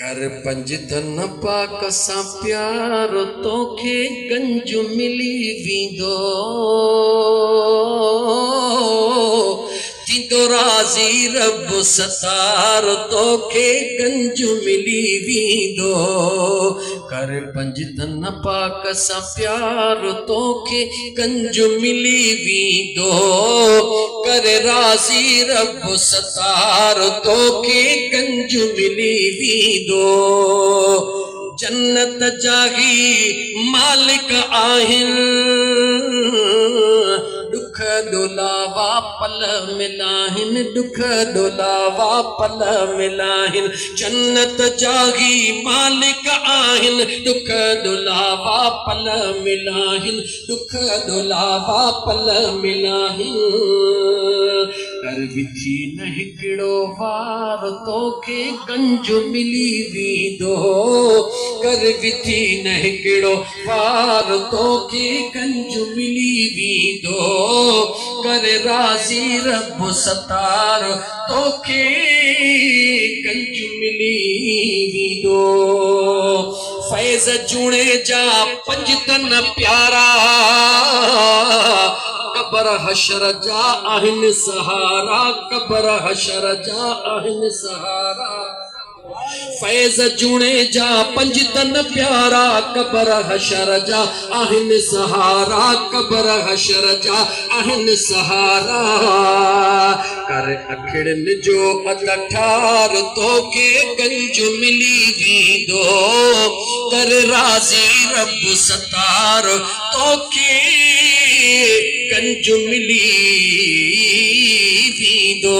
कर पंज धन पाक सां प्यारो तोखे गंज मिली वींदो थींदो राज़ी रब सतार तोखे गंज मिली वींदो कर पंज धन पाक सां प्यारो तोखे गंज मिली वींदो कर राज़ी रब सतार तोखे गंज मिली वींदो जन्नत जागी मालिक आहिनि दुख डोलावा पल मिलाहिन दुख डोलावा पल मिलाहिन जन्नत जागी मालिक आहिन दुख डोलावा पल मिलाहिन दुख डोलावा पल मिलाहिन कर विथी न हिकिड़ो वार तोखे गंज मिली वींदो कर विथी न हिकिड़ो वार तोखे गंज मिली वींदो कर राज़ी रब सतार तोखे गंज मिली वींदो फैज़ जूणे जा पंज तन प्यारा कबर हशर जा आहिन सहारा कबर हशर जा आहिन सहारा फैज़ जूणे जा पंज तन प्यारा कबर हशर जा आहिन सहारा कबर हशर जा आहिन सहारा कर अखिड़न जो अदठार तोखे गंज मिली वींदो कर राज़ी रब सतार तोखे गंज मिली वींदो।